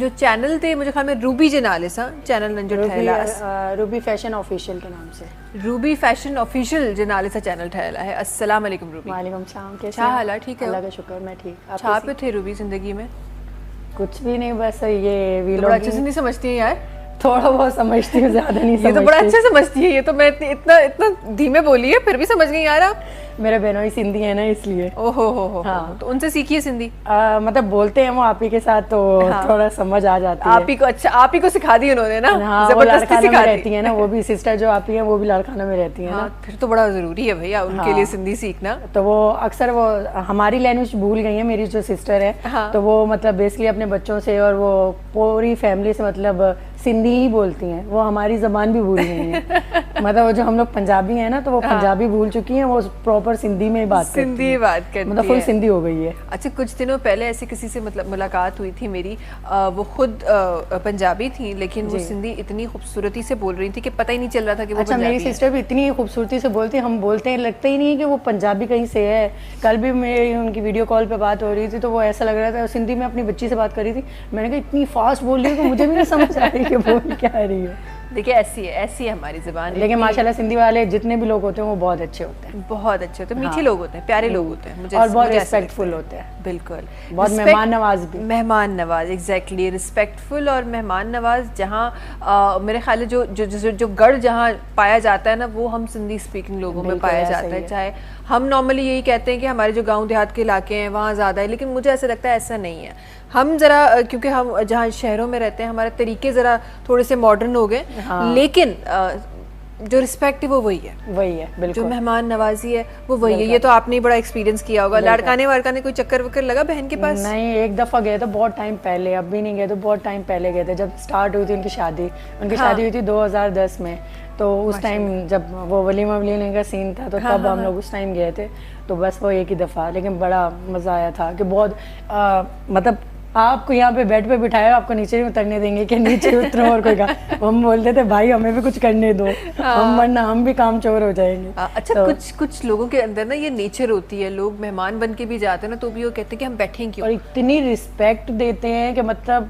جو چینل تھے مجھے خیال میں روبی جے نالے سا چینل نن جو ٹھہلا روبی فیشن آفیشیل کے نام سے روبی فیشن آفیشیل جے نالے سا چینل ٹھہلا ہے. السلام علیکم روبی. وعلیکم السلام. کیسے کیا حال ہے؟ ٹھیک ہے اللہ کا شکر میں ٹھیک. چھا پہ تھے روبی زندگی میں؟ کچھ بھی نہیں, بس یہ ویلوگ بڑا اچھے سے نہیں سمجھتی ہیں یار. تھوڑا بہت سمجھتی ہوں, زیادہ نہیں سمجھتی. یہ تو بڑا اچھا سمجھتی ہے, یہ تو میں اتنا دھیمے بولی ہے پھر بھی سمجھ گئی یار آپ. میرے بہنوئی سندھی ہے نا اس لیے. او ہو ہاں, تو ان سے سیکھی ہے سندھی؟ مطلب بولتے ہیں وہ آپ ہی کے ساتھ تو تھوڑا سمجھ آ جاتی ہے. آپ ہی کو اچھا آپ ہی کو سکھا دی انہوں نے نا, زبردستی سکھا رہتی ہے نا وہ بھی. سسٹر جو آپ ہی ہیں وہ بھی لاڑکانہ میں رہتی ہیں نا, پھر تو بڑا ضروری ہے بھیا ان کے لیے سندھی سیکھنا. تو وہ اکثر وہ ہماری لینگویج بھول گئی ہیں. میری جو سسٹر ہے تو وہ مطلب بیسکلی اپنے بچوں سے اور وہ پوری فیملی سے مطلب سندھی ہی بولتی ہیں. وہ ہماری زبان بھی بھول گئی ہیں. مطلب وہ جو ہم لوگ پنجابی ہیں نا تو وہ پنجابی بھول چکی ہیں, وہ پراپر سندھی میں بات کرتی ہیں, مطلب فل سندھی ہو گئی ہے. اچھا, کچھ دنوں پہلے ایسے کسی سے مطلب ملاقات ہوئی تھی میری, وہ خود پنجابی تھی لیکن وہ سندھی اتنی خوبصورتی سے بول رہی تھی کہ پتہ ہی نہیں چل رہا تھا کہ وہ اچھا میری سسٹر بھی اتنی خوبصورتی سے بولتی ہے, ہم بولتے ہیں لگتا ہی نہیں کہ وہ پنجابی کہیں سے ہے. کل بھی میری ان کی ویڈیو کال پہ بات ہو رہی تھی تو وہ ایسا لگ رہا تھا سندھی میں اپنی بچی سے بات کر رہی تھی. میں نے کہا اتنی فاسٹ بول رہی ہے کہ مجھے بھی نہیں سمجھ آ رہی کہ بول کیا رہی ہے. دیکھیے ایسی ہے ہماری زبان. لیکن ماشاءاللہ سندھی والے جتنے بھی لوگ ہوتے ہیں وہ بہت اچھے ہوتے ہیں, بہت اچھے ہوتے ہیں, میٹھے لوگ ہوتے ہیں, پیارے لوگ ہوتے ہیں, اور بہت ریسپیکٹفل ہوتے ہیں. بالکل, بہت مہمان نواز بھی. مہمان نواز, ایگزیکٹلی, ریسپیکٹفل اور مہمان نواز. جہاں میرے خیال ہے جو گڑھ جہاں پایا جاتا ہے نا وہ ہم سندھی اسپیکنگ لوگوں میں پایا جاتا ہے. چاہے ہم نارملی یہی کہتے ہیں کہ ہمارے جو گاؤں دیہات کے علاقے ہیں وہاں زیادہ ہے, لیکن مجھے ایسا لگتا ہے ایسا نہیں ہے. ہم ذرا کیونکہ ہم جہاں شہروں میں رہتے ہیں ہمارے طریقے ذرا تھوڑے سے ماڈرن ہو گئے, لیکن جو رسپیکٹ ہے وہ وہی ہے, بالکل جو مہمان نوازی ہے وہ وہی ہے. یہ تو آپ نے بڑا ایکسپیرینس کیا ہوگا. لاڑکانے وارکانے کوئی چکر وکر لگا بہن کے پاس؟ نہیں, ایک دفعہ گئے تھے بہت ٹائم پہلے, اب بھی نہیں گئے تو بہت ٹائم پہلے گئے تھے جب اسٹارٹ ہوئی تھی ان کی شادی. ان کی شادی ہوئی تھی 2010 میں, تو اس ٹائم جب وہ ولیمہ ولیمہ کا سین تھا تو تب ہم لوگ اس ٹائم گئے تھے. تو بس وہ ایک ہی دفعہ, لیکن بڑا مزہ آیا تھا کہ بہت مطلب آپ کو یہاں پہ بیڈ پہ بٹھایا, آپ کو نیچے نہیں اترنے دیں گے کہ نیچے اترو اور کوئی کام. ہم بولتے تھے بھائی ہمیں بھی کچھ کرنے دو, ہم ورنہ ہم بھی کام چور ہو جائیں گے. اچھا, کچھ لوگوں کے اندر نا یہ نیچر ہوتی ہے, لوگ مہمان بن کے بھی جاتے ہیں نا تو بھی وہ کہتے ہیں کہ ہم بیٹھیں کیوں, اور اتنی رسپیکٹ دیتے ہیں کہ مطلب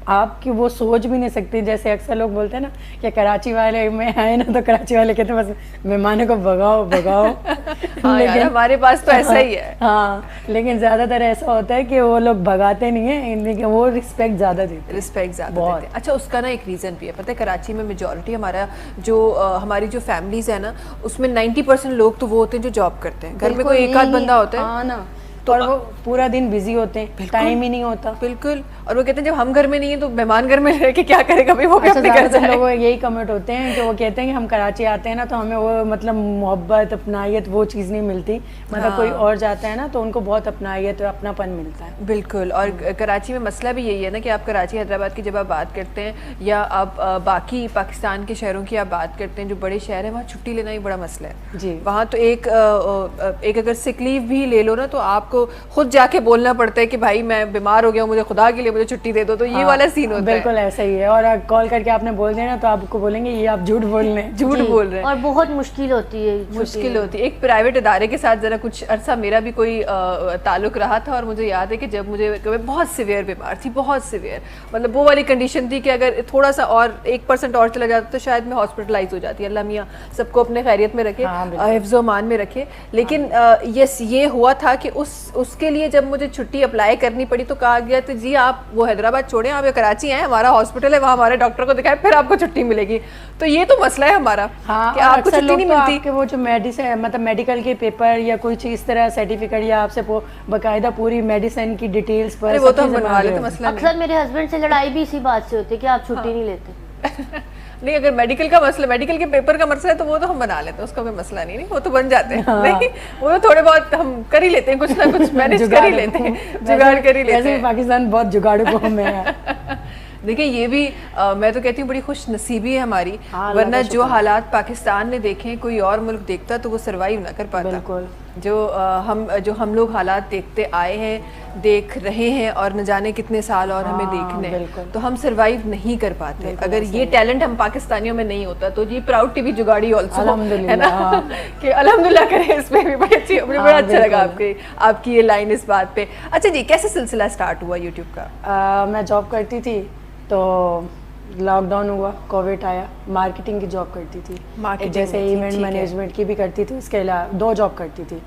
آپ کی وہ سوچ بھی نہیں سکتی. جیسے اکثر لوگ بولتے ہیں نا کہ کراچی والے میں آئے نا تو کراچی والے کہتے ہیں بس مہمانوں کو بھگاؤ. لیکن ہمارے پاس تو ایسا ہی ہے. ہاں, لیکن زیادہ تر ایسا ہوتا ہے کہ وہ لوگ بھگاتے نہیں ہیں, لیکن وہ رسپیکٹ زیادہ دیتے ہیں. اچھا, اس کا نا ایک ریزن بھی ہے. پتہ ہے کراچی میں میجورٹی ہماری جو فیملیز ہیں نا اس میں 90% لوگ تو وہ ہوتے ہیں جو جاب کرتے ہیں. گھر میں کوئی ایک آدھ بندہ ہوتا ہے اور وہ پورا دن بزی ہوتے ہیں, ٹائم ہی نہیں ہوتا. بالکل, اور وہ کہتے ہیں جب ہم گھر میں نہیں ہیں تو مہمان گھر میں رہ کے کیا کرے گا, وہ اپنے گھر جائے. لوگ یہی کمنٹ ہوتے ہیں کہ وہ کہتے ہیں کہ ہم کراچی آتے ہیں نا تو ہمیں وہ مطلب محبت اپنائیت وہ چیز نہیں ملتی. مطلب کوئی اور جاتا ہے نا تو ان کو بہت اپنائیت اور اپناپن ملتا ہے. بالکل, اور کراچی میں مسئلہ بھی یہی ہے نا کہ آپ کراچی حیدرآباد کی جب آپ بات کرتے ہیں یا آپ باقی پاکستان کے شہروں کی آپ بات کرتے ہیں جو بڑے شہر ہیں, وہاں چھٹی لینا ہی بڑا مسئلہ ہے. جی, وہاں تو ایک اگر سک لیو بھی لے لو نا تو آپ کو خود جا کے بولنا پڑتا ہے کہ بھائی میں بیمار ہو گیا ہوں, مجھے خدا کے لیے مجھے چھٹی دے دو. تو یہ والا سین ہوتا ہے. بالکل ایسا ہی ہے, اور کال کر کے آپ نے بول دیا نا تو آپ کو بولیں گے یہ آپ جھوٹ بول رہے ہیں, جھوٹ بول رہے ہیں. اور بہت مشکل ہوتی ہے. ایک پرائیویٹ ادارے کے ساتھ ذرا کچھ عرصہ میرا بھی کوئی تعلق رہا تھا, اور مجھے یاد ہے کہ جب مجھے بہت سیویئر بیمار تھی, بہت سیویئر, مطلب وہ والی کنڈیشن تھی کہ اگر تھوڑا سا اور 1% اور چلا جاتا تو شاید میں ہاسپٹلائز ہو جاتی. اللہ میاں سب کو اپنے خیریت میں رکھے, حفظ و امان میں رکھے. لیکن یس یہ ہوا تھا کہ اس کے لیے جب مجھے چھٹی اپلائی کرنی پڑی تو کہا گیا تو جی آپ وہ حیدرآباد چھوڑیں, آپ یہ کراچی آئیں, ہمارا ہاسپٹل ہے, وہاں ہمارے ڈاکٹر کو دکھائیں, پھر آپ کو چھٹی ملے گی. تو یہ تو مسئلہ ہے ہمارا کہ آپ کو چھٹی نہیں ملتی. کہ وہ جو مطلب میڈیکل کے پیپر یا کوئی چیز طرح سرٹیفکیٹ یا آپ سے باقاعدہ پوری میڈیسن کی ڈیٹیلز پر وہ تو ہم بنوا لیتے, مسئلہ اکثر میرے ہسبینڈ سے لڑائی بھی اسی بات سے ہوتی ہے کہ آپ چھٹی نہیں لیتے. نہیں, اگر میڈیکل کا مسئلہ, میڈیکل کے پیپر کا مسئلہ ہے تو وہ تو ہم بنا لیتے ہیں, اس کا کوئی مسئلہ نہیں, وہ تو بن جاتے ہیں. نہیں, وہ تو تھوڑے بہت ہم کر ہی لیتے ہیں, کچھ نہ کچھ مینیج کر ہی لیتے ہیں, جگاڑ کر ہی لیتے ہیں. پاکستان بہت جگاڑو قوم ہے. دیکھیں یہ بھی میں تو کہتی ہوں بڑی خوش نصیبی ہے ہماری, ورنہ جو حالات پاکستان نے دیکھیں کوئی اور ملک دیکھتا تو وہ سروائیو نہ کر پاتا. بالکل, جو ہم لوگ حالات دیکھتے آئے ہیں, دیکھ رہے ہیں, اور نہ جانے کتنے سال اور ہمیں دیکھنے ہیں, تو ہم سروائیو نہیں کر پاتے. اگر یہ ٹیلنٹ ہم پاکستانیوں میں نہیں ہوتا تو جی پراؤڈ ٹی وی جگاڑی آلسو ہے نا, کہ الحمدللہ کریں اس پہ بھی. بڑا اچھا لگا آپ کی یہ لائن اس بات پہ. اچھا جی, کیسے سلسلہ اسٹارٹ ہوا یوٹیوب کا؟ میں جاب کرتی تھی تو لاک ڈاؤن ہوا, کووڈ آیا, مارکیٹنگ کی جاب کرتی تھی, جیسے ایونٹ مینجمنٹ کی بھی کرتی تھی, اس کے علاوہ 2 جاب کرتی تھی.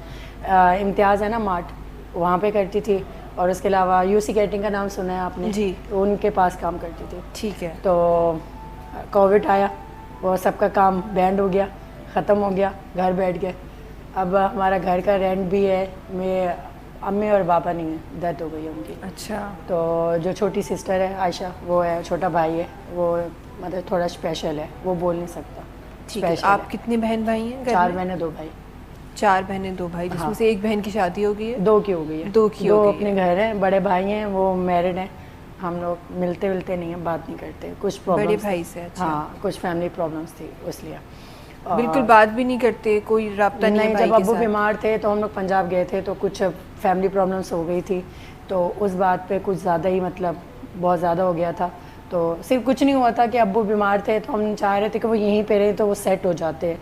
امتیاز ہے نا مارٹ, وہاں پہ کرتی تھی, اور اس کے علاوہ یو سی کیٹرنگ کا نام سنا ہے آپ نے؟ جی, ان کے پاس کام کرتی تھی. ٹھیک ہے. تو کووڈ آیا, وہ سب کا کام بینڈ ہو گیا, ختم ہو گیا, گھر بیٹھ گئے. اب ہمارا گھر کا رینٹ بھی ہے, میں امی اور پاپا نہیں ہیں, ڈیتھ ہو گئی ہے ان کی. اچھا. تو جو چھوٹی سسٹر ہے عائشہ, وہ ہے, چھوٹا بھائی ہے, وہ مطلب تھوڑا اسپیشل ہے, وہ بول نہیں سکتا. ٹھیک ہے. آپ کتنے بہن بھائی ہیں؟ 4 بہنیں 2 بھائی. 4 بہنیں 2 بھائی, جس میں سے ایک بہن کی شادی ہو گئی ہے؟ 2 کی ہو گئی ہے. 2 اپنے گھر ہیں. بڑے بھائی ہیں, وہ میرڈ ہیں. ہم لوگ ملتے نہیں ہیں, بات نہیں کرتے, کچھ پرابلم. بڑے بھائی سے؟ ہاں, کچھ فیملی پرابلمس تھی, اس لیے بالکل بات بھی نہیں کرتے, کوئی رابطہ نہیں. جب ابو بیمار تھے تو ہم لوگ پنجاب گئے تھے, تو کچھ فیملی پرابلمس ہو گئی تھی, تو اس بات پہ کچھ زیادہ ہی مطلب بہت زیادہ ہو گیا تھا. تو صرف کچھ نہیں ہوا تھا کہ ابو بیمار تھے, تو ہم چاہ رہے تھے کہ وہ یہیں پہ رہیں تو وہ سیٹ ہو جاتے.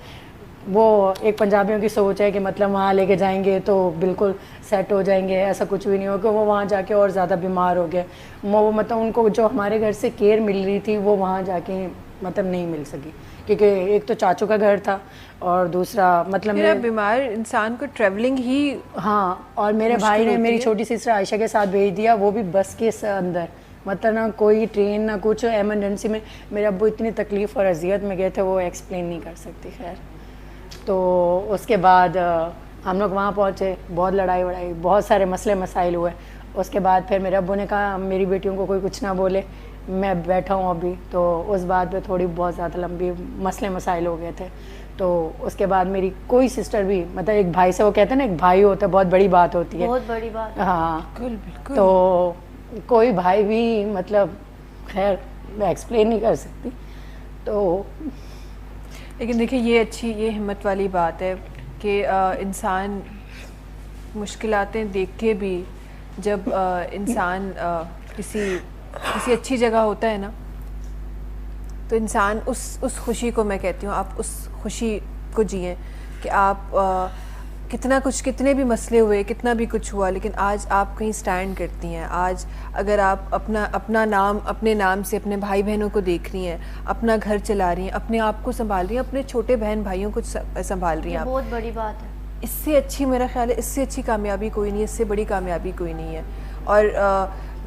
وہ ایک پنجابیوں کی سوچ ہے کہ مطلب وہاں لے کے جائیں گے تو بالکل سیٹ ہو جائیں گے, ایسا کچھ بھی نہیں ہو, کہ وہ وہاں جا کے اور زیادہ بیمار ہو گئے. وہ مطلب ان کو جو ہمارے گھر سے کیئر مل رہی تھی وہ وہاں جا کے مطلب نہیں مل سکی, کیونکہ ایک تو چاچو کا گھر تھا, اور دوسرا مطلب بیمار انسان کو ٹریولنگ ہی. ہاں, اور میرے بھائی نے میری چھوٹی سسٹر عائشہ کے ساتھ بھیج دیا, وہ بھی بس کے اندر, مطلب نہ کوئی ٹرین نہ کچھ. ایمرجنسی میں میرے ابو اتنی تکلیف اور اذیت میں گئے تھے, وہ ایکسپلین نہیں کر سکتی. خیر, تو اس کے بعد ہم لوگ وہاں پہنچے, بہت لڑائی وڑائی, بہت سارے مسئلے مسائل ہوئے. اس کے بعد پھر میرے ابو نے کہا میری بیٹیوں کو کوئی کچھ نہ بولے, میں بیٹھا ہوں ابھی. تو اس بات پہ تھوڑی بہت زیادہ لمبی مسئلے مسائل ہو گئے تھے. تو اس کے بعد میری کوئی سسٹر بھی, مطلب ایک بھائی سے, وہ کہتے ہیں نا ایک بھائی ہوتا ہے, بہت بڑی بات ہوتی ہے, بہت بڑی بات. ہاں, بالکل. تو کوئی بھائی بھی مطلب, خیر میں ایکسپلین نہیں کر سکتی. تو لیکن دیکھیں یہ اچھی, یہ ہمت والی بات ہے کہ انسان مشکلاتیں دیکھ کے بھی جب انسان کسی اچھی جگہ ہوتا ہے نا, تو انسان اس خوشی کو, میں کہتی ہوں آپ اس خوشی کو جئیں کہ آپ کتنے بھی مسئلے ہوئے, کتنا بھی کچھ ہوا, لیکن آج آپ کہیں سٹینڈ کرتی ہیں. آج اگر آپ اپنا نام, اپنے نام سے اپنے بھائی بہنوں کو دیکھ رہی ہیں, اپنا گھر چلا رہی ہیں, اپنے آپ کو سنبھال رہی ہیں, اپنے چھوٹے بہن بھائیوں کو سنبھال رہی ہیں, بہت بڑی بات ہے. اس سے اچھی, میرا خیال ہے اس سے اچھی کامیابی کوئی نہیں ہے, اس سے بڑی کامیابی کوئی نہیں ہے. اور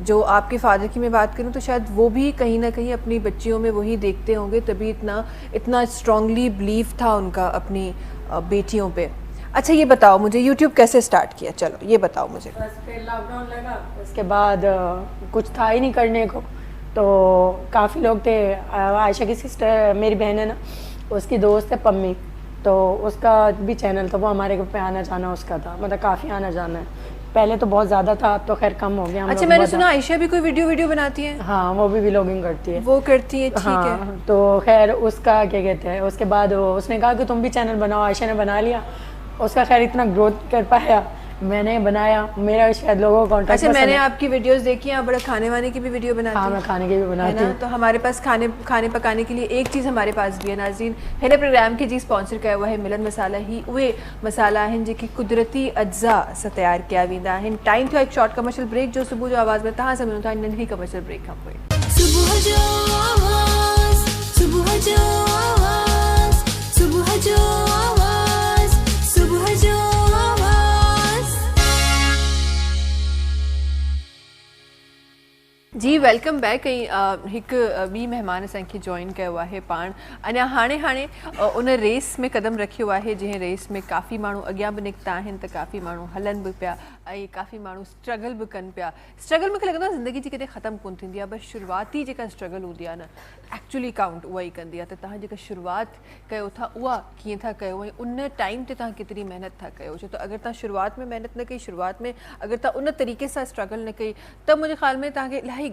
جو آپ کے فادر کی میں بات کروں تو شاید وہ بھی کہیں نہ کہیں اپنی بچیوں میں وہی دیکھتے ہوں گے, تبھی اتنا اسٹرانگلی بلیو تھا ان کا اپنی بیٹیوں پہ. اچھا یہ بتاؤ مجھے, یوٹیوب کیسے اسٹارٹ کیا؟ چلو یہ بتاؤ مجھے. بس پھر لاک ڈاؤن لگا, اس کے بعد کچھ تھا ہی نہیں کرنے کو, تو کافی لوگ تھے. عائشہ کی سسٹر, میری بہن ہے نا, اس کی دوست ہے پمی, تو اس کا بھی چینل تھا, وہ ہمارے گھر پہ آنا جانا اس کا تھا, مطلب کافی آنا جانا ہے. پہلے تو بہت زیادہ تھا, اب تو خیر کم ہو گیا. اچھا, میں نے سنا عائشہ بھی کوئی ویڈیو بناتی ہے. ہاں, وہ بھی ولاگنگ کرتی ہے. وہ کرتی ہے, ٹھیک ہے. تو خیر اس کا کیا کہتے ہیں, اس کے بعد اس نے کہا کہ تم بھی چینل بناؤ. عائشہ نے بنا لیا, اس کا خیر اتنا گروتھ کر پایا, میں نے بنایا, میرا شاید لوگوں کو کانٹیکٹ. اچھا, میں نے آپ کی ویڈیوز دیکھی ہیں, آپ بڑا کھانے وانے کی بھی ویڈیو بناتی ہیں. ہاں, میں کھانے کی بھی بناتی ہوں. تو ہمارے پاس کھانے پکانے کے لیے ایک چیز ہمارے پاس بھی ہے ناظرین. ہنے پروگرام کی جی اسپانسر کیا ہوا ہے ملن مسالہ ہی اوے مسالہ ہیں جی کی قدرتی اجزاء سے تیار کیا ویندا ہیں. ٹائم تھا ایک شارٹ کمرشل بریک, جو صبح جو آواز میں تہاں سے ملوں تھا ننھی کمرشل بریک. ہم ہوئے صبح جو آواز, صبح جو آواز, صبح جو آواز, صبح جو آواز. جی ویلکم بیک. ایک بھی مہمان اسانکھی جوائن کیا ہوا ہے پان انا ہانے ان ریس میں قدم رکھے ہوا ہے, جہیں ریس میں کافی مانو اگیاں بھی نکتا ہیں, تو کافی مانو ہلن بھی پیا, کافی مانو اسٹرگل بھی کن پیا. اسٹرگل میں لگتا زندگی جی کدے ختم کون تھی, بس شروعاتی جا اسٹرگل ہوتی ہے نا ایکچولی کاؤنٹ وہی کن دیا. تو تاں جا شروعات کیو تھا وہ کیے تھا کیو, ان ٹائم تے تاں کتنی محنت تھا کیو. تو اگر تاں شروعات میں محنت نہ کئی, شروعات میں اگر تاں ان طریقے سے اسٹرگل نہ کئی, تب مجھے خیال میں تاں کہ الہی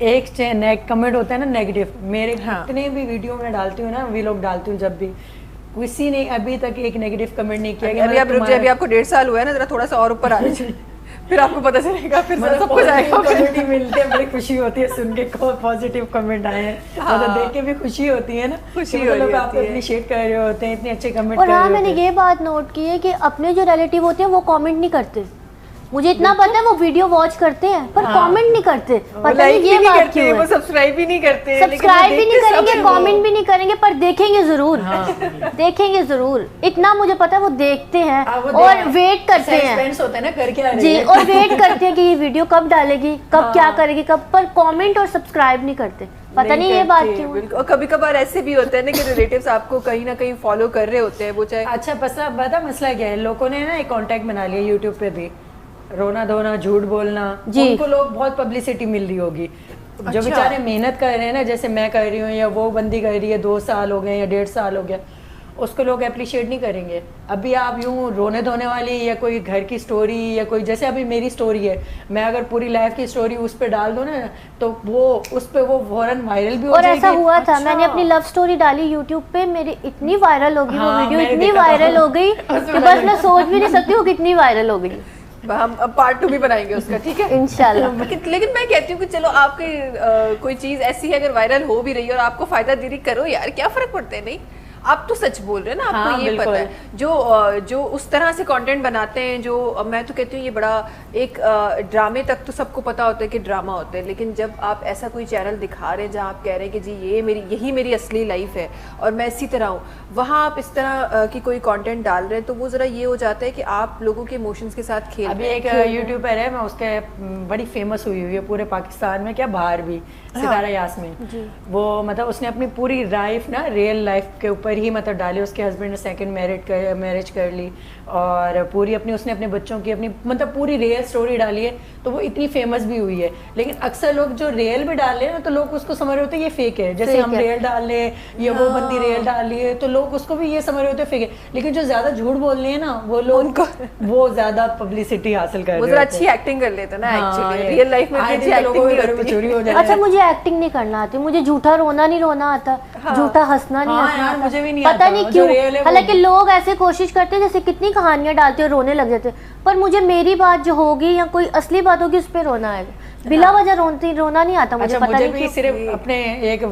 ایک کمنٹ ہوتا ہے نا نیگیٹو, میرے جتنے بھی ویڈیو میں ڈالتی ہوں نا, ویلوگ ڈالتی ہوں, جب بھی کسی نے ابھی تک ایک نیگیٹو کمنٹ نہیں کیا. ابھی آپ رک جائے, ابھی آپ کو 1.5 سال ہوا ہے نا, ذرا تھوڑا سا اور اوپر آ جائے, پھر آپ کو پتہ چلے گا, پھر سب کچھ آئے گا. کمیونٹی ملتے ہیں, بڑی خوشی ہوتی ہے سن کے پازیٹیو کمنٹ آئے ہیں, مطلب دیکھ کے بھی خوشی ہوتی ہے نا, خوشی لوگ آپ کو اپریشیٹ کر رہے ہوتے ہیں, اتنے اچھے کمنٹ. اور ہاں میں نے یہ بات نوٹ کی ہے کہ اپنے جو ریلیٹیو ہوتے ہیں وہ کامنٹ نہیں کرتے. مجھے اتنا پتا ہے وہ ویڈیو واچ کرتے ہیں پر کامنٹ نہیں کرتے, پتہ نہیں یہ بات کیوں ہے. وہ سبسکرائب بھی نہیں کرتے, سبسکرائب بھی نہیں کریں گے, کامنٹ بھی نہیں کریں گے, پر دیکھیں گے ضرور, دیکھیں گے ضرور. اتنا مجھے پتا ہے وہ دیکھتے ہیں اور ویٹ کرتے ہیں جی, اور ویٹ کرتے ہیں کہ یہ ویڈیو کب ڈالے گی, کب کیا کرے گی, کب, پر کامنٹ اور سبسکرائب نہیں کرتے. پتہ نہیں یہ بات کیوں. اور کبھی کبھار ایسے بھی ہوتا ہے نا کہ ریلیٹیوز آپ کو کہیں نہ کہیں فالو کر رہے ہوتے ہیں, وہ چاہے اچھا پتا مسئلہ کیا ہے, لوگوں نے نا ایک کانٹیکٹ بنا لیا یوٹیوب پہ بھی, رونا دھونا, جھوٹ بولنا, ان کو لوگ بہت پبلسٹی مل رہی ہوگی. جو بیچارے محنت کر رہے ہیں نا, جیسے میں کر رہی ہوں یا وہ بندی کر رہی ہے, 2 سال ہو گئے یا 1.5 سال ہو گیا, اس کو لوگ اپریشیٹ نہیں کریں گے. ابھی آپ یوں رونے دھونے والی یا کوئی گھر کی سٹوری یا کوئی, جیسے ابھی میری سٹوری ہے, میں اگر پوری لائف کی سٹوری اس پہ ڈال دوں نا تو وہ اس پہ وہ فوراً وائرل بھی ہو جائے گی. اور ایسا ہوا تھا, میں نے اپنی لو سٹوری ڈالی یوٹیوب پہ, میری اتنی وائرل ہو گئی وہ ویڈیو, اتنی وائرل ہو گئی کہ بس میں سوچ بھی نہیں سکتی وہ کتنی وائرل ہو گئی. ہم اب پارٹ 2 بھی بنائیں گے اس کا, ٹھیک ہے انشاءاللہ. لیکن میں کہتی ہوں کہ چلو آپ کی کوئی چیز ایسی ہے اگر وائرل ہو بھی رہی ہے اور آپ کو فائدہ دے رہی, کرو یار, کیا فرق پڑتا ہے. نہیں, آپ تو سچ بول رہے ہیں نا, آپ کو یہ پتہ ہے. جو اس طرح سے کانٹینٹ بناتے ہیں, جو میں تو کہتی ہوں یہ بڑا ایک ڈرامے تک تو سب کو پتا ہوتا ہے کہ ڈرامہ ہوتا ہے, لیکن جب آپ ایسا کوئی چینل دکھا رہے ہیں جہاں آپ کہہ رہے ہیں کہ جی یہی میری اصلی لائف ہے اور میں اسی طرح ہوں, وہاں آپ اس طرح کی کوئی کانٹینٹ ڈال رہے ہیں تو وہ ذرا یہ ہو جاتا ہے کہ آپ لوگوں کے ایموشنز کے ساتھ کھیل. ابھی ایک یوٹیوبر ہے, میں اس کے بڑی فیمس ہوئی ہے پورے پاکستان میں, کیا باہر بھی, ستارہ یاسمین. وہ مطلب اس نے اپنی پوری لائف نا ریئل لائف کے اوپر ہی مطلب ڈالی. اس کے ہسبینڈ نے سیکنڈ میرج کر لی اور پوری اپنی, اس نے اپنے بچوں کی اپنی مطلب پوری ریئل سٹوری ڈالی ہے, تو وہ اتنی فیمس بھی ہوئی ہے. لیکن اکثر لوگ جو ریئل بھی ڈال رہے ہیں نا تو لوگ اس کو سمجھ رہے ہوتے ہیں یہ فیک ہے, جیسے ہم ریئل ڈال رہے ہیں یا وہ بندی ریئل ڈال رہی ہے, تو لوگ اس کو بھی یہ سمجھ رہے ہوتے ہیں فیک ہے. لیکن جو زیادہ جھوٹ بول رہے ہیں نا وہ لوگ وہ زیادہ پبلسٹی حاصل کر رہے ہیں, وہ اچھی ایکٹنگ کر لیتے ہیں نا, ایکچولی ریئل لائف میں اچھی ایکٹنگ چوری ہو جائے. اچھا مجھے ایکٹنگ نہیں کرنا آتی, مجھے جھوٹا رونا نہیں رونا آتا, جھوٹا ہنسنا نہیں ہنسنا آتا, مجھے بھی نہیں پتہ نہیں کیوں. حالانکہ لوگ ایسے کوشش کرتے ہیں جیسے کتنی کہانیاں ڈالتے ہیں رونے لگ جاتے, پر مجھے میری بات جو ہوگی یا کوئی اصلی بات ہوگی اس پہ رونا آئے گا, بلا وجہ رونا نہیں آتا مجھے. پتہ نہیں کیوں. صرف اپنے ایک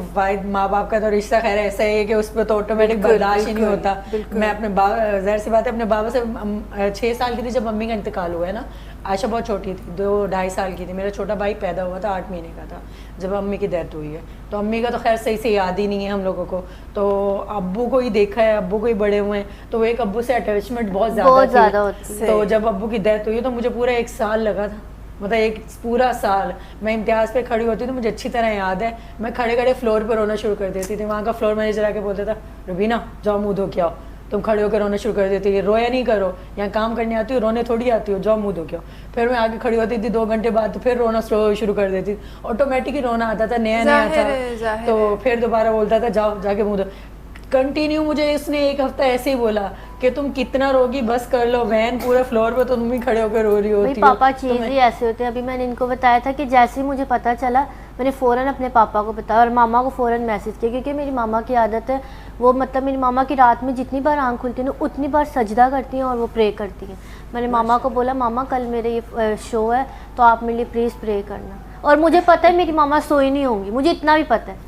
ماں باپ کا تو رشتہ خیر ایسا ہے کہ اس پہ تو آٹومیٹک برداشت ہی نہیں ہوتا. میں اپنے ظاہر سی بات ہے اپنے بابا سے 6 سال کی تھی جب امی کا انتقال ہوا ہے نا, عائشہ بہت چھوٹی تھی, 2-2.5 سال کی تھی, میرا چھوٹا بھائی پیدا ہوا تھا 8 مہینے کا تھا جب امی کی ڈیتھ ہوئی ہے. تو امی کا تو خیر صحیح سے یاد ہی نہیں ہے ہم لوگوں کو, تو ابو کو ہی دیکھا ہے, ابو کو ہی بڑے ہوئے ہیں, تو وہ ایک ابو سے اٹیچمنٹ بہت زیادہ تھی. تو جب ابو کی ڈیتھ ہوئی تو مجھے پورا 1 سال لگا تھا, مطلب ایک پورا سال. میں امتیاز پہ کھڑی ہوتی تو مجھے اچھی طرح یاد ہے, میں کھڑے فلور پہ رونا شروع کر دیتی تھی. وہاں کا فلور مینیجر آ کے بولتا تھا, روبینہ جاؤ منہ دھو کے آؤ, تم کھڑے ہو کے رونا شروع کر دیتی ہے, رویا نہیں کرو, یہاں کام کرنے آتی ہو, رونے تھوڑی آتی ہو, جاؤ منہ دھو کے آؤ. پھر میں آگے کھڑی ہوتی تھی 2 گھنٹے بعد, پھر رونا شروع کر دیتی, آٹومیٹک ہی رونا آتا تھا, نیا تھا. تو پھر دوبارہ بولتا تھا جاؤ جا کے منہ دھو. کنٹینیو مجھے اس نے 1 ہفتہ ایسے ہی بولا کہ تم کتنا روگی, بس کر لو, وین پورا فلور پہ تم بھی کھڑے ہو کے رو رہی ہوتی. پاپا چیز ہی ایسے ہوتے ہیں. ابھی میں نے ان کو بتایا تھا کہ جیسے ہی مجھے پتا چلا میں نے فوراً اپنے پاپا کو بتایا اور ماما کو فوراً میسج کیا, کیونکہ میری ماما کی عادت ہے, وہ مطلب میری ماما کی رات میں جتنی بار آنکھ کھلتی ہے نا اتنی بار سجدہ کرتی ہیں اور وہ پرے کرتی ہیں. میں نے ماما کو بولا ماما کل میرے یہ شو ہے تو آپ میرے لیے پلیز پرے کرنا. اور مجھے پتہ ہے میری ماما سوئی نہیں ہوں گی, مجھے اتنا بھی پتہ ہے,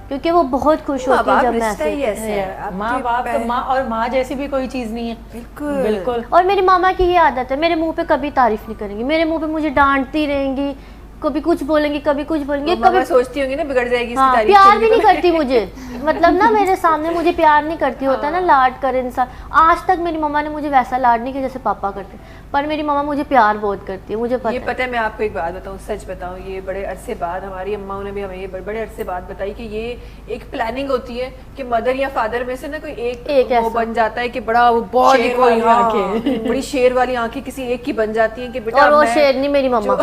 کیونکہ وہ بہت خوش ہوتی ہے جب میں ایسے. ماں باپ اور ماں جیسی بھی کوئی چیز نہیں ہے. بالکل. اور میری ماما کی یہ عادت ہے, میرے منہ پہ کبھی تعریف نہیں کریں گی, میرے منہ پہ مجھے ڈانٹتی رہیں گی, کبھی کچھ بولیں گی کبھی کچھ بولیں گی, کبھی سوچتی ہوں گی نا بگڑ جائے گی اس کی تعریف, پیار بھی نہیں کرتی مجھے, مطلب نا میرے سامنے مجھے پیار نہیں کرتی, ہوتا ہے نا لاڈ کر انسان. آج تک میری ماما نے مجھے ویسا لاڈ نہیں کیا جیسے پاپا کرتے, پر میری ماما مجھے پیار بہت کرتی ہے, مجھے پتہ ہے. یہ پتہ ہے میں آپ کو ایک بات بتاؤں, سچ بتاؤں, یہ بڑے عرصے بعد ہماری اماؤں نے بھی ہمیں یہ بڑے عرصے بعد بتائی کہ یہ ایک پلاننگ ہوتی ہے کہ مدر یا فادر میں سے نا کوئی ایک وہ بن جاتا ہے کہ بڑا وہ بہت بڑی شیر والی آنکھیں کسی ایک کی بن جاتی ہیں کہ بیٹا, اور وہ شیر نہیں میری ماما,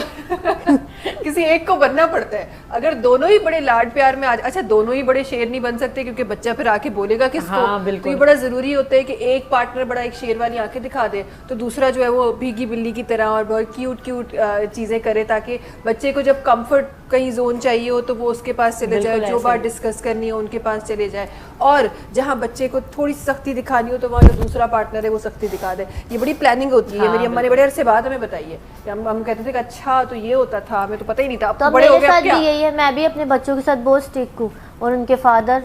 کسی ایک کو بننا پڑتا ہے. اگر دونوں ہی بڑے لاڈ پیار میں اچھا دونوں ہی بڑے شیر نہیں بن سکتے کیونکہ بچہ پھر آ کے بولے گا کس کو, تو یہ بڑا ضروری ہوتا ہے کہ ایک پارٹنر بڑا ایک شیر والی آنکھیں دکھا دے تو دوسرا جو ہے وہ بھیگی بلی کی طرح اور بہت کیوٹ کیوٹ چیزیں کرے تاکہ بچے کو جب کمفرٹ کہیں زون چاہیے ہو تو وہ اس کے پاس چلے جائے, جو بات ڈسکس کرنی ہو ان کے پاس چلے جائے, اور جہاں بچے کو تھوڑی سی سختی دکھانی ہو تو وہاں جو دوسرا پارٹنر ہے وہ سختی دکھا دے. یہ بڑی پلاننگ ہوتی ہے. میری اماں نے بڑے عرصے بعد ہمیں بتائی ہے. ہم کہتے تھے کہ اچھا تو یہ ہوتا تھا, ہمیں تو پتہ ہی نہیں تھا. تو میرے ساتھ بھی یہی ہے, میں بھی اپنے بچوں کے ساتھ بہت اسٹرکٹ ہوں اور ان کے فادر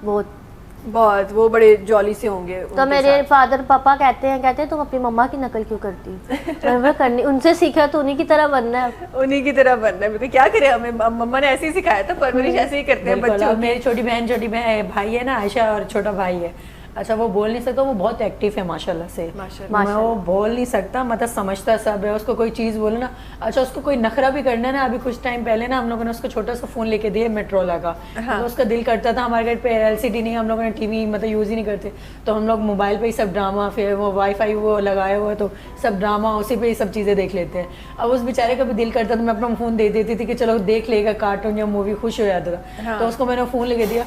بہت وہ بڑے جالی سے ہوں گے. تو میرے فادر پاپا کہتے ہیں تم اپنی مما کی نقل کیوں کرتی ہو؟ کرنی ان سے سیکھا تو انہیں کی طرح بننا ہے, انہیں کی طرح بننا ہے. تو کیا کرے, ہمیں مما نے ایسے ہی سکھایا تھا, پرورش ایسے ہی کرتے ہیں بچوں. میری چھوٹی بہن بھائی ہے نا عائشہ, اور چھوٹا بھائی ہے. اچھا وہ بول نہیں سکتا, وہ بہت ایکٹیو ہے ماشاء اللہ سے. وہ بول نہیں سکتا, مطلب سمجھتا سب ہے. اس کو کوئی چیز بولو نا, اچھا اس کو کوئی نخرہ بھی کرنا ہے نا. ابھی کچھ ٹائم پہلے نا ہم لوگوں نے اس کو چھوٹا سا فون لے کے دیا میٹرولا کا. تو اس کا دل کرتا تھا, ہمارے گھر پہ LCD نہیں, ہم لوگوں نے ٹی وی مطلب یوز ہی نہیں کرتے, تو ہم لوگ موبائل پہ ہی سب ڈرامہ, پھر وہ وائی فائی وہ لگائے ہوئے تو سب ڈرامہ اسی پہ ہی سب چیزیں دیکھ لیتے ہیں. اب اس بیچارے کا بھی دل کرتا تھا, میں اپنا فون دے دیتی تھی کہ چلو دیکھ لے گا کارٹون یا مووی, خوش ہو جاتا تھا. تو اس کو میں نے فون لے کے دیا,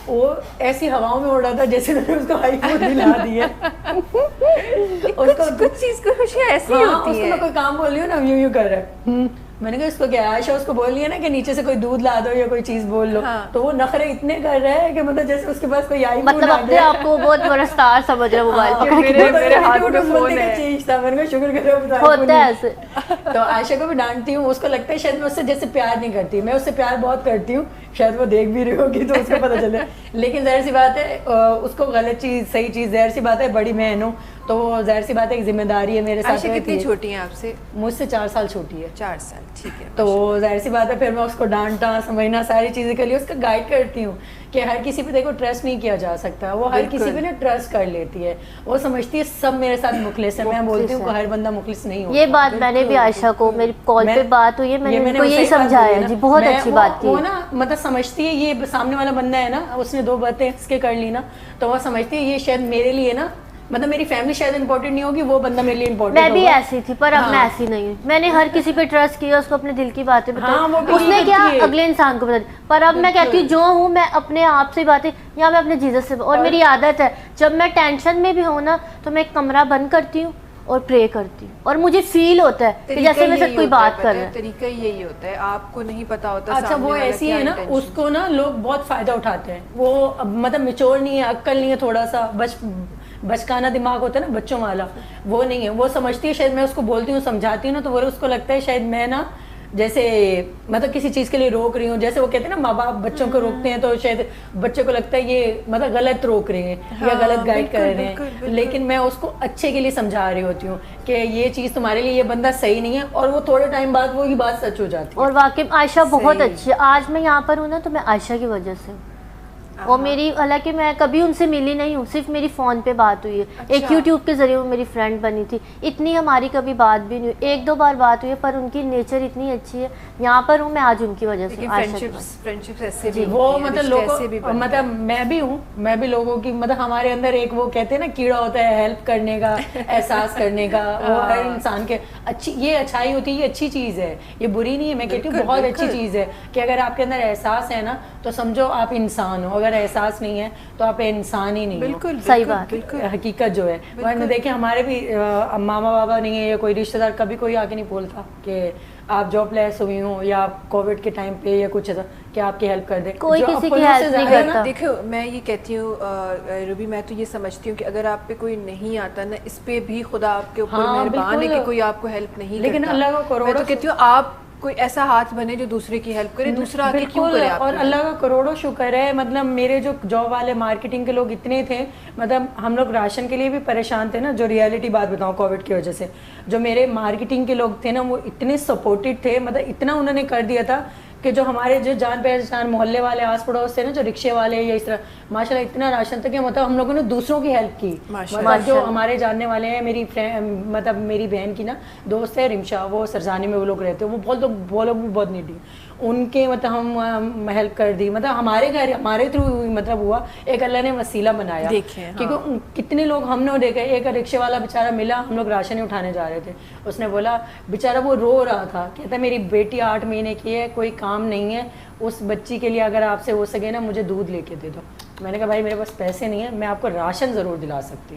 وہ ایسی ہواؤں میں اڑ رہا تھا جیسے میں نے اس کو آئی فون دلا دیا. کچھ چیز کو خوشیاں ایسی ہوتی ہیں. اس کو میں کوئی کام بول رہی ہوں نا, یوں کر رہا ہے. میں نے کہا اس کو کیا عائشہ, اس کو بول لیا نا کہ نیچے سے کوئی دودھ لا دو یا کوئی چیز بول لو, تو وہ نخرے اتنے کر رہے ہیں کہ مطلب جیسے اس کے پاس کوئی آئی فون, مطلب اپنے آپ کو بہت بڑا اسٹار سمجھ رہا موبائل پکڑ. میرے ہاتھ میں فون ہے, چیز تھا, میں نے کہا شکر کرو ہوتا ہے ایسے. تو عائشہ کو بھی ڈانٹتی ہوں, اس کو لگتا ہے شاید میں اس سے جیسے پیار نہیں کرتی, میں اس سے پیار بہت کرتی ہوں, شاید وہ دیکھ بھی رہی ہوگی تو اس کو پتہ چلے. لیکن ظاہر سی بات ہے اس کو غلط چیز صحیح چیز, ظاہر سی بات ہے بڑی بہن ہوں تو ظاہر سی بات ہے ایک ذمہ داری ہے میرے ساتھ. کتنی چھوٹی ہیں آپ سے؟ مجھ سے 4 سال چھوٹی ہے. 4 سال, ٹھیک ہے. تو ظاہر سی بات ہے پھر میں اس کو ڈانٹنا سمجھنا ساری چیزیں کر لی, اس کا گائیڈ کرتی ہوں کہ ہر کسی پہ دیکھو ٹرسٹ نہیں کیا جا سکتا. وہ ہر کسی پہ نا ٹرسٹ کر لیتی ہے, وہ سمجھتی ہے سب میرے ساتھ مخلص ہے. میں بولتی ہوں کہ ہر بندہ مخلص نہیں ہوتا. یہ بات میں نے بھی عائشہ کو, میری کال پہ بات ہوئی ہے, میں نے ان کو یہی سمجھایا. جی بہت اچھی بات کی. وہ نا مطلب سمجھتی ہے یہ سامنے والا بندہ ہے نا, اس نے 2 باتیں اس کے کر لی نا, تو وہ سمجھتی ہے یہ شاید میرے لیے نا, مطلب میری فیملی شاید امپورٹنٹ نہیں ہوگی, وہ بندہ میرے لیے امپورٹنٹ ہوگا. میں بھی ایسی تھی پر اب میں ایسی نہیں ہوں. میں نے ہر کسی پہ ٹرسٹ کیا, اس کو اپنے دل کی باتیں بتائی, اس نے کیا اگلے انسان کو بتا دی. پر اب میں کہتی ہوں جو ہوں میں اپنے آپ سے باتیں, یا میں اپنے جیزس سے, اور میری عادت ہے جب میں ٹینشن میں بھی ہوں نا تو میں ایک کمرہ بند کرتی ہوں اور پرے کرتی ہوں, اور مجھے فیل ہوتا ہے کہ جیسے میرے ساتھ کوئی بات کر رہا ہے. طریقہ یہی ہوتا ہے, آپ کو نہیں پتا ہوتا. اچھا وہ ایسی ہے نا, اس کو نا لوگ بہت فائدہ اٹھاتے ہیں. وہ مطلب میچور نہیں ہے, عقل نہیں ہے, تھوڑا سا بچکانا دماغ ہوتا ہے نا بچوں والا, وہ نہیں ہے. وہ سمجھتی ہے شاید میں اس کو بولتی ہوں سمجھاتی ہوں نا, تو وہ اس کو لگتا ہے شاید میں نا جیسے مطلب کسی چیز کے لیے روک رہی ہوں. جیسے وہ کہتے ہیں نا ماں باپ بچوں کو روکتے ہیں, تو شاید بچے کو لگتا ہے یہ مطلب غلط روک رہے ہیں یا غلط گائیڈ کر رہے ہیں. لیکن میں اس کو اچھے کے لیے سمجھا رہی ہوتی ہوں کہ یہ چیز تمہارے لیے, یہ بندہ صحیح نہیں ہے, اور وہ تھوڑے ٹائم بعد وہی بات سچ ہو جاتی ہے. اور واقعی عائشہ بہت اچھی ہے. آج میں یہاں پر ہوں نا تو میں عائشہ کی وجہ سے, اور میری حالانکہ میں کبھی ان سے ملی نہیں ہوں, صرف میری فون پہ بات ہوئی ہے. ایک یوٹیوب کے ذریعے وہ میری فرینڈ بنی تھی, اتنی ہماری کبھی بات بھی نہیں ہوئی, 1-2 بار بات ہوئی ہے, پر ان کی نیچر اتنی اچھی ہے. یہاں پر ہوں میں آج ان کی وجہ سے. فرینڈشپس ایسے بھی وہ مطلب لوگوں, مطلب میں بھی ہوں, میں بھی لوگوں کی, مطلب ہمارے اندر ایک وہ کہتے ہیں نا کیڑا ہوتا ہے ہیلپ کرنے کا, احساس کرنے کا. وہ ہر انسان کے اچھی, یہ اچھائی ہوتی ہے, یہ اچھی چیز ہے, یہ بری نہیں ہے. میں کہتی ہوں بہت اچھی چیز ہے کہ اگر آپ کے اندر احساس ہے نا تو سمجھو آپ انسان ہو, اگر احساس نہیں ہے تو آپ انسان ہی نہیں. بالکل صحیح بات, حقیقت جو ہے. ورنہ دیکھیں ہمارے بھی ماما بابا نہیں ہے یا کوئی رشتہ دار, کبھی کوئی آ کے نہیں بولتا کہ آپ جاب لیس ہوئی ہوں یا کووڈ کے ٹائم پہ یا کچھ ایسا کہ آپ کی ہیلپ کر دیں. کوئی کسی کی ہیلپ نہیں کرتا. دیکھو میں یہ کہتی ہوں روبی, میں تو یہ سمجھتی ہوں کہ اگر آپ پہ کوئی نہیں آتا نا, اس پہ بھی خدا آپ کے اوپر مہربان ہے کہ کوئی آپ کو ہیلپ نہیں کرتا. لیکن اللہ کا کروڑوں, میں تو کہتی ہوں آپ کوئی ایسا ہاتھ بنے جو دوسرے کی ہیلپ کرے, دوسرا آگے کیوں کرے. اور اللہ کا کروڑوں شکر ہے, مطلب میرے جو جاب والے مارکیٹنگ کے لوگ اتنے تھے, مطلب ہم لوگ راشن کے لیے بھی پریشان تھے نا, جو ریئلٹی بات بتاؤں کووڈ کی وجہ سے, جو میرے مارکیٹنگ کے لوگ تھے نا وہ اتنے سپورٹڈ تھے, مطلب اتنا انہوں نے کر دیا تھا کہ جو ہمارے جو جان پہچان محلے والے آس پڑوس تھے نا, جو رکشے والے یا اس طرح, ماشاءاللہ اتنا راشن تھا کہ مطلب ہم لوگوں نے دوسروں کی ہیلپ کی. مطلب جو ہمارے جاننے والے ہیں, میری مطلب میری بہن کی نا دوست ہے رمشا, وہ سرزانی میں وہ لوگ رہتے ہیں, وہ لوگ بھی بہت نیڈی, ان کے مطلب ہم ہیلپ کر دی. مطلب ہمارے گھر ہمارے تھرو مطلب ہوا, ایک اللہ نے وسیلہ بنایا. کیونکہ کتنے لوگ ہم نے دیکھے, ایک رکشے والا بیچارہ ملا, ہم لوگ راشن اٹھانے جا رہے تھے, اس نے بولا بیچارہ وہ رو رہا تھا, کہتا میری بیٹی 8 مہینے کی ہے, کوئی کام نہیں ہے, اس بچی کے لیے اگر آپ سے ہو سکے نا مجھے دودھ لے کے دے دو. میں نے کہا بھائی میرے پاس پیسے نہیں ہیں, میں آپ کو راشن ضرور دلا سکتی.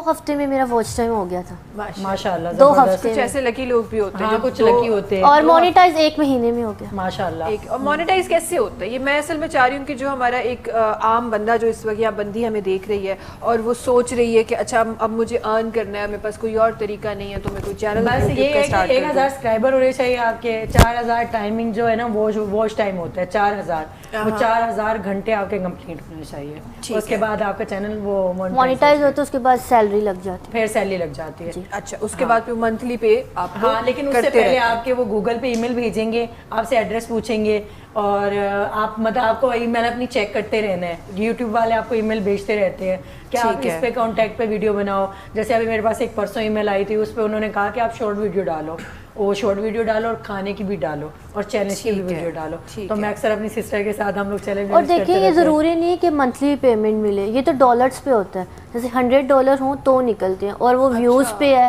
2 ہفتے میں میرا واچ ٹائم ہو گیا تھا ماشاءاللہ 2 ہفتے کچھ ایسے لکی لوگ بھی ہوتے ہیں ہاں کچھ لکی ہوتے ہیں اور مونیٹائز 1 مہینے میں ہو گیا ماشاءاللہ. اور مونیٹائز کیسے ہوتا ہے یہ میں اصل میں چاہ رہی ہوں کہ جو ہمارا ایک عام بندہ جو اس وقت یا بندی ہمیں دیکھ رہی ہے اور وہ سوچ رہی ہے کہ اچھا اب مجھے ارن کرنا ہے, میرے پاس کوئی اور طریقہ نہیں ہے تو میں کوئی چینل بس یہ ہے کہ 1000 سبسکرائبر ہونے چاہیے آپ کے, 4000 ٹائمنگ جو ہے نا واچ ٹائم ہوتا ہے 4000, وہ 4000 گھنٹے آپ کے کمپلیٹ ہونے چاہیے. اس کے بعد آپ کا چینل وہ مونیٹائز ہوتا ہے, اس کے بعد سیلری لگ جاتی ہے, پھر سیلری لگ جاتی ہے. اچھا اس کے بعد پھر منتھلی پہ آپ ہاں لیکن اس سے پہلے آپ کے وہ گوگل پہ ای میل بھیجیں گے, آپ سے ایڈریس پوچھیں گے اور آپ مطلب آپ کو ای میل اپنی چیک کرتے رہنا ہے. یوٹیوب والے آپ کو ای میل بھیجتے رہتے ہیں کہ آپ اس پہ کانٹیکٹ پہ ویڈیو بناؤ. جیسے ابھی میرے پاس ایک پرسوں ای میل آئی تھی, اس پہ انہوں نے کہا کہ آپ شارٹ ویڈیو ڈالو, وہ شارٹ ویڈیو ڈالو اور کھانے کی بھی ڈالو اور چیلنج کی بھی ویڈیو ڈالو. تو میں اکثر اپنی سسٹر کے ساتھ ہم لوگ چیلنج. اور دیکھیے یہ ضروری نہیں ہے کہ منتھلی پیمنٹ ملے, یہ تو ڈالرس پہ ہوتا ہے. جیسے $100 ہوں تو نکلتے ہیں, اور وہ ویوز پہ ہے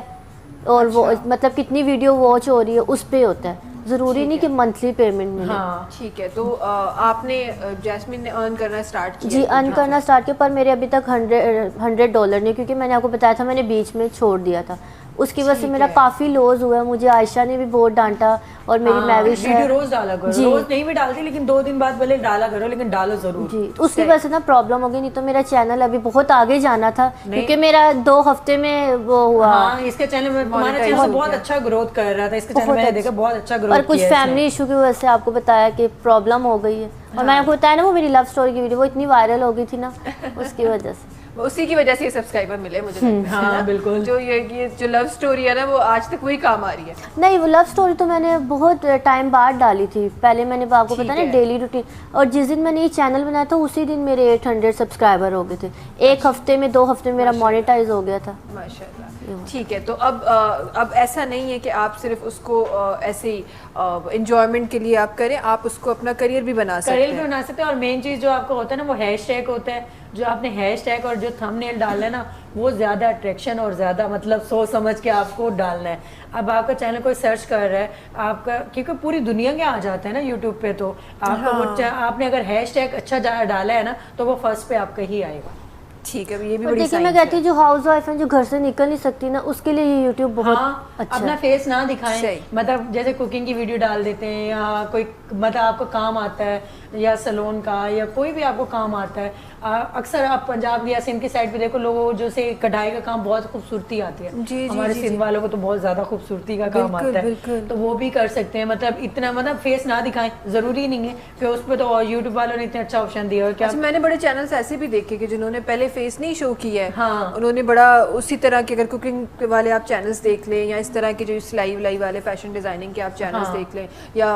اور وہ مطلب کتنی ویڈیو واچ ہو رہی ہے اس پہ ہوتا ہے. ضروری نہیں کہ منتھلی پیمنٹ ملے. ہاں ٹھیک ہے. تو آپ نے جیسمین نے ارن کرنا اسٹارٹ کیا؟ جی ارن کرنا اسٹارٹ کیا, پر میرے ابھی تک $100 نہیں, کیونکہ میں نے آپ کو بتایا تھا میں نے بیچ میں چھوڑ دیا تھا. اس کی وجہ سے میرا کافی لوز ہوا ہے. مجھے عائشہ نے بھی بہت ڈانٹا اور میری میوش ہے. ویڈیو روز ڈالا کرو, روز نہیں بھی ڈالتی لیکن 2 دن بعد بھلے ڈالا کرو لیکن ڈالو ضرور. جی اس کی وجہ سے نا پرابلم ہو گئی, نہیں تو میرا چینل ابھی بہت آگے جانا تھا, کیونکہ میرا 2 ہفتے میں وہ ہوا. ہاں اس کے چینل میں تمہارا چینل بہت اچھا گروتھ کر رہا تھا, اس کے چینل میں نے دیکھا بہت اچھا گروتھ. اور کچھ فیملی ایشو کی وجہ سے آپ کو بتایا کہ پرابلم ہو گئی ہے. اور میں نے آپ کو بتایا نا وہ میری لو اسٹوری کی ویڈیو وہ اتنی وائرل ہو گئی تھی نا, اس کی وجہ سے اسی کی وجہ سے یہ سبسکرائبر ملے مجھے. ہاں بالکل, جو یہ جو لو اسٹوری ہے نا وہ آج تک وہی کام آ رہی ہے. نہیں وہ لو اسٹوری تو میں نے بہت ٹائم بعد ڈالی تھی. پہلے میں نے آپ کو پتا نا ڈیلی روٹین, اور جس دن میں نے یہ چینل بنایا تھا اسی دن میرے 800 سبسکرائبر ہو گئے تھے. 1 ہفتے میں 2 ہفتے میں میرا مانیٹائز ہو گیا تھا. ماشاء اللہ. ٹھیک ہے. تو اب ایسا نہیں ہے کہ آپ صرف اس کو ایسے ہی انجوائمنٹ کے لیے آپ کریں, آپ اس کو اپنا کریئر بھی بنا سکتے ہیں. کریئر بھی بنا سکتے ہیں. اور مین چیز جو آپ کو ہوتا ہے نا وہ ہیش ٹیگ ہوتا ہے. جو آپ نے ہیش ٹیگ اور جو تھم نیل ڈالنا ہے نا وہ زیادہ اٹریکشن اور زیادہ مطلب سوچ سمجھ کے آپ کو ڈالنا ہے. اب آپ کا چینل کوئی سرچ کر رہا ہے آپ کا, کیونکہ پوری دنیا کے آ جاتا ہے نا یوٹیوب پہ, تو آپ کا آپ نے اگر ہیش ٹیگ اچھا ڈالا ہے نا تو وہ فرسٹ پہ آپ کا ہی آئے گا. ٹھیک ہے. یہ بھی اور بڑی دیکھیے میں کہتی ہوں جو ہاؤس وائف ہیں جو گھر سے نکل نہیں سکتی نا اس کے لیے یہ یوٹیوب بہت اچھا اپنا فیس نہ دکھائیں. مطلب جیسے کوکنگ کی ویڈیو ڈال دیتے ہیں یا کوئی مطلب آپ کو کام آتا ہے یا سلون کا یا کوئی بھی آپ کو کام آتا ہے. اکثر آپ پنجاب یا سندھ کی سائڈ پہ دیکھو لوگوں جو سے کڑھائی کا کام بہت خوبصورتی آتی ہے. ہمارے سندھ والوں کو تو بہت زیادہ خوبصورتی کا کام آتا ہے, تو وہ بھی کر سکتے ہیں. مطلب اتنا مطلب فیس نہ دکھائیں, ضروری نہیں ہے. پھر اس پہ تو یوٹیوب والوں نے اتنا اچھا آپشن دیا ہے. میں نے بڑے چینلز ایسے بھی دیکھے کہ جنہوں نے پہلے فیس نہیں شو کیا ہے, انہوں نے بڑا اسی طرح کے, اگر کوکنگ والے آپ چینلز دیکھ لیں یا اس طرح کے جو سلائی ولائی والے فیشن ڈیزائننگ کے آپ چینلز دیکھ لیں یا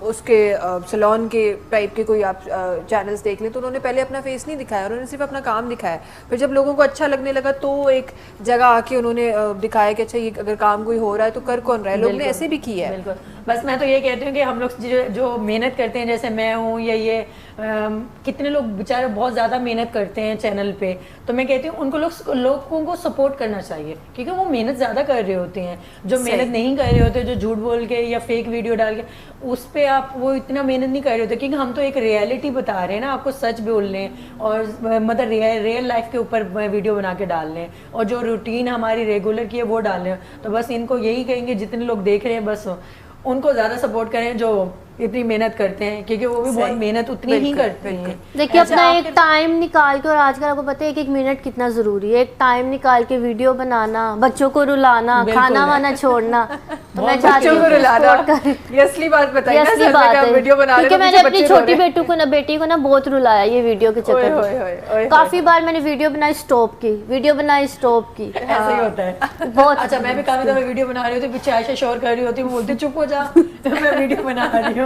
اس کے سلون کے ٹائپ کے کوئی آپ چینلز دیکھ لیں, تو انہوں نے پہلے اپنا فیس نہیں دکھایا, انہوں نے صرف اپنا کام دکھایا. پھر جب لوگوں کو اچھا لگنے لگا تو ایک جگہ آ کے انہوں نے دکھایا کہ اچھا یہ اگر کام کوئی ہو رہا ہے تو کر کون رہا ہے. لوگ نے ایسے بھی کیا ہے. بالکل. بس میں تو یہ کہتی ہوں کہ ہم لوگ جو محنت کرتے ہیں جیسے میں ہوں یا یہ کتنے لوگ بیچارے بہت زیادہ محنت کرتے ہیں چینل پہ, تو میں کہتی ہوں ان کو لوگوں کو سپورٹ کرنا چاہیے کیونکہ وہ محنت زیادہ کر رہے ہوتے ہیں. جو محنت نہیں کر رہے ہوتے, جو جھوٹ بول کے یا فیک ویڈیو ڈال کے اس پہ آپ وہ اتنا محنت نہیں کر رہے ہوتے, کیونکہ ہم تو ایک ریئلٹی بتا رہے ہیں نا آپ کو, سچ بول لیں اور مطلب ریئل لائف کے اوپر ویڈیو بنا کے ڈال لیں, اور جو روٹین ہماری ریگولر کی ہے وہ ڈال لیں. تو بس ان کو یہی کہیں گے جتنے لوگ دیکھ رہے ہیں بس ان کو زیادہ سپورٹ کریں جو اتنی محنت کرتے ہیں, کیونکہ وہ بھی بہت محنت اتنی ہی کرتے ہیں. دیکھیے اپنا ایک ٹائم نکال کے, اور آج کل آپ کو پتہ ہے 1 منٹ کتنا ضروری ہے, ایک ٹائم نکال کے ویڈیو بنانا, بچوں کو رلانا, کھانا وانا چھوڑنا. تو میں چاہتی ہوں یہ اصلی بات بتائیں, اصلی بات ہے کیونکہ میں نے اپنی چھوٹی بیٹی کو نا بہت رلایا یہ ویڈیو کے چکر میں. کافی بار میں نے ویڈیو بنائی اسٹاپ کی, ویڈیو بنائی اسٹاپ کی. ایسا ہی ہوتا ہے بہت. اچھا میں بھی کافی دفعہ ویڈیو بنا رہی ہوتی, پیچھے عائشہ شور کر رہی ہوتی, وہ بولتی چپ ہو جا میں ویڈیو بنا رہی ہوں.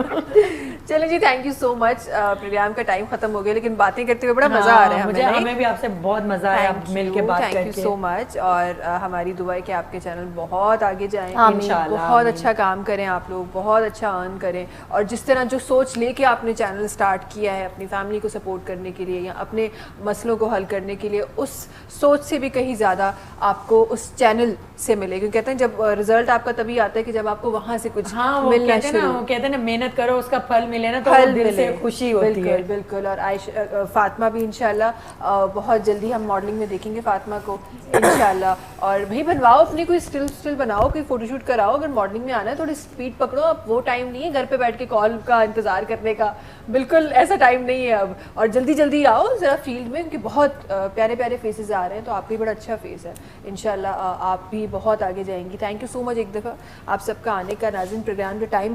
چلیں جی, thank you so much. Programme کا ٹائم ختم ہو گیا لیکن باتیں کرتے ہوئے بڑا مزہ آ رہا ہے. ہمیں بھی آپ سے بہت مزہ آیا مل کے بات کر کے. تھینک یو سو مچ. اور ہماری دعا ہے کہ آپ کے چینل بہت آگے جائیں, انشاءاللہ بہت اچھا کام کریں آپ لوگ, بہت اچھا ارن کریں, اور جس طرح جو سوچ لے کے آپ نے چینل اسٹارٹ کیا ہے اپنی فیملی کو سپورٹ کرنے کے لیے یا اپنے مسئلوں کو حل کرنے کے لیے, اس سوچ سے بھی کہیں زیادہ آپ کو اس چینل سے ملے, کیونکہ کہتے ہیں جب رزلٹ آپ کا تبھی آتا ہے کہ جب آپ کو وہاں سے کچھ ہاں وہ ملنا کہتے ہیں نا, شروع, وہ کہتے ہیں نا محنت کرو اس کا پھل ملے نا تو پھل دل سے ملے. خوشی ہوتی ہے. بالکل بالکل. اور عائشہ فاطمہ بھی انشاءاللہ بہت جلدی ہم ماڈلنگ میں دیکھیں گے فاطمہ کو انشاءاللہ. اور بھائی بنواؤ اپنی کوئی اسٹل بناؤ, کوئی فوٹو شوٹ کراؤ. اگر ماڈلنگ میں آنا ہے تھوڑی اسپیڈ پکڑو, اب وہ ٹائم نہیں ہے گھر پہ بیٹھ کے کال کا انتظار کرنے کا, بالکل ایسا ٹائم نہیں ہے اب. اور جلدی جلدی آؤ ذرا فیلڈ میں, کیونکہ بہت پیارے پیارے فیسز آ رہے ہیں, تو آپ بھی بڑا اچھا فیس ہے انشاءاللہ, آپ بھی بہت آگے جائیں گی. تھینک یو سو مچ ایک دفعہ آپ سب کا آنے کا. ناظرین پروگرام جو ٹائم